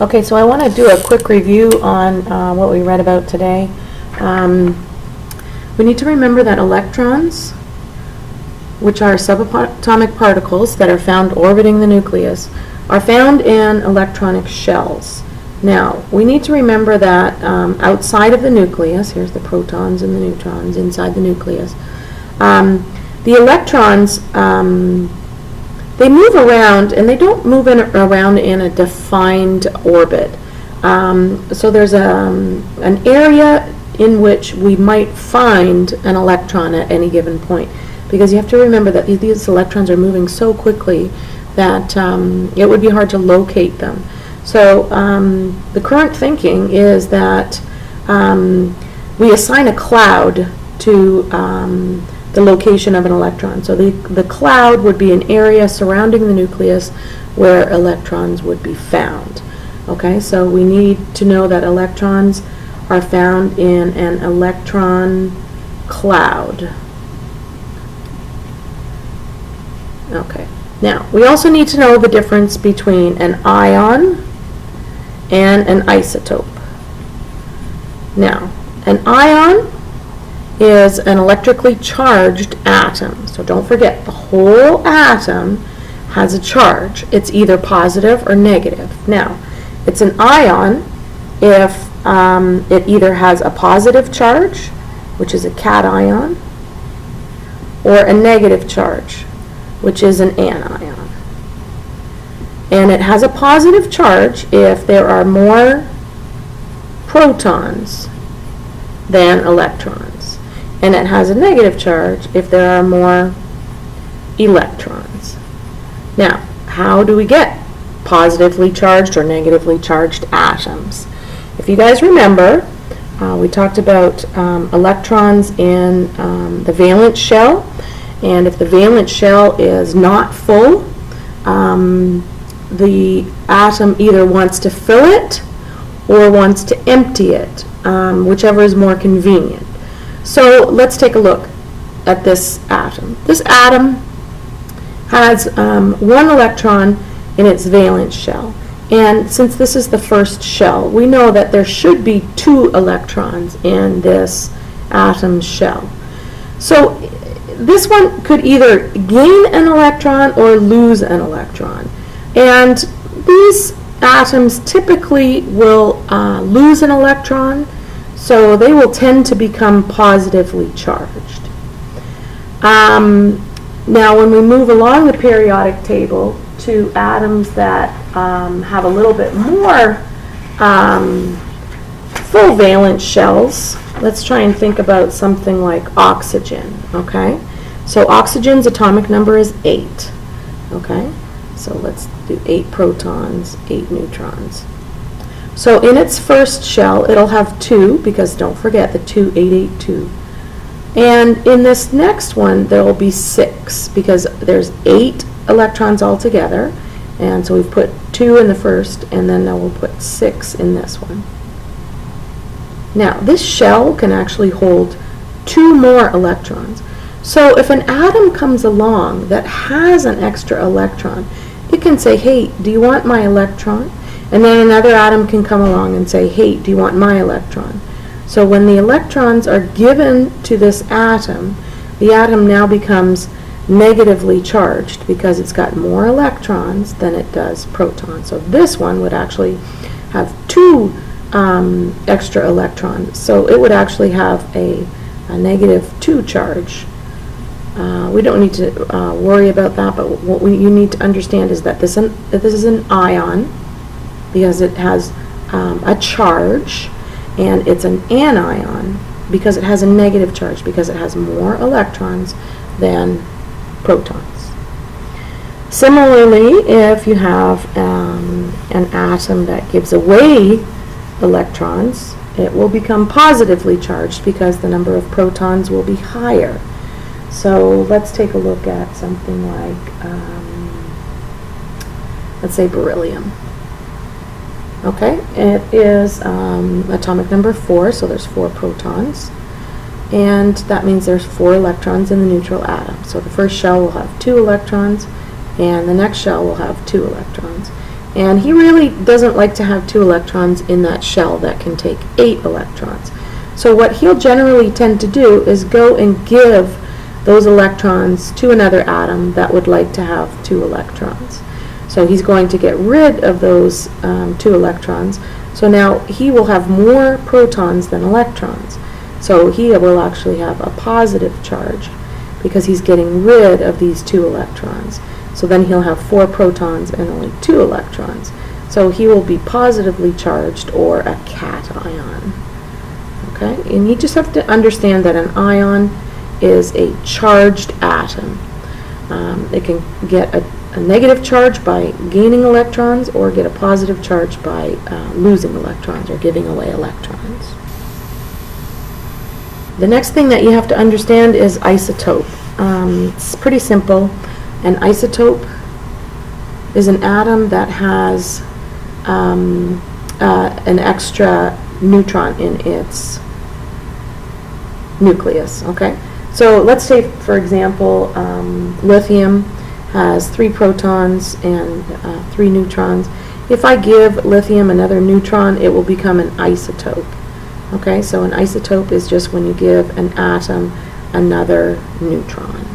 Okay, so I want to do a quick review on what we read about today. We need to remember that electrons, which are subatomic particles that are found orbiting the nucleus, are found in electronic shells. Now, we need to remember that outside of the nucleus, here's the protons and the neutrons inside the nucleus, the electrons, they move around, and they don't move around in a defined orbit. So there's an area in which we might find an electron at any given point, because you have to remember that these electrons are moving so quickly that it would be hard to locate them. So the current thinking is that we assign a cloud to the location of an electron. So the cloud would be an area surrounding the nucleus where electrons would be found. Okay, so we need to know that electrons are found in an electron cloud. Okay, now we also need to know the difference between an ion and an isotope. Now, an ion is an electrically charged atom. So don't forget, the whole atom has a charge. It's either positive or negative. Now, it's an ion if it either has a positive charge, which is a cation, or a negative charge, which is an anion. And it has a positive charge if there are more protons than electrons. And it has a negative charge if there are more electrons. Now, how do we get positively charged or negatively charged atoms? If you guys remember, we talked about electrons in the valence shell, and if the valence shell is not full, the atom either wants to fill it or wants to empty it, whichever is more convenient. So let's take a look at this atom. This atom has one electron in its valence shell. And since this is the first shell, we know that there should be 2 electrons in this atom's shell. So this one could either gain an electron or lose an electron. And these atoms typically will lose an electron, so they will tend to become positively charged. Now, when we move along the periodic table to atoms that have a little bit more full valence shells, let's try and think about something like oxygen, okay? So oxygen's atomic number is 8, okay? So let's do 8 protons, 8 neutrons. So in its first shell, it'll have 2, because don't forget the 2, 8, 8, 2. And in this next one, there will be 6, because there's 8 electrons altogether. And so we've put 2 in the first, and then now we'll put 6 in this one. Now, this shell can actually hold 2 more electrons. So if an atom comes along that has an extra electron, it can say, hey, do you want my electron? And then another atom can come along and say, hey, do you want my electron? So when the electrons are given to this atom, the atom now becomes negatively charged because it's got more electrons than it does protons. So this one would actually have 2 extra electrons. So it would actually have a negative 2 charge. We don't need to worry about that, but what you need to understand is that this is an ion because it has a charge, and it's an anion because it has a negative charge, because it has more electrons than protons. Similarly, if you have an atom that gives away electrons, it will become positively charged because the number of protons will be higher. So let's take a look at something like, let's say beryllium. Okay, it is atomic number 4, so there's 4 protons. And that means there's 4 electrons in the neutral atom. So the first shell will have 2 electrons, and the next shell will have 2 electrons. And he really doesn't like to have 2 electrons in that shell that can take 8 electrons. So what he'll generally tend to do is go and give those electrons to another atom that would like to have 2 electrons. So he's going to get rid of those 2 electrons. So now he will have more protons than electrons. So he will actually have a positive charge because he's getting rid of these 2 electrons. So then he'll have 4 protons and only 2 electrons. So he will be positively charged, or a cation. Okay? And you just have to understand that an ion is a charged atom. It can get a negative charge by gaining electrons, or get a positive charge by losing electrons or giving away electrons. The next thing that you have to understand is isotope. It's pretty simple. An isotope is an atom that has an extra neutron in its nucleus. Okay, so let's say, for example, lithium has 3 protons and 3 neutrons. If I give lithium another neutron, it will become an isotope. Okay, so an isotope is just when you give an atom another neutron.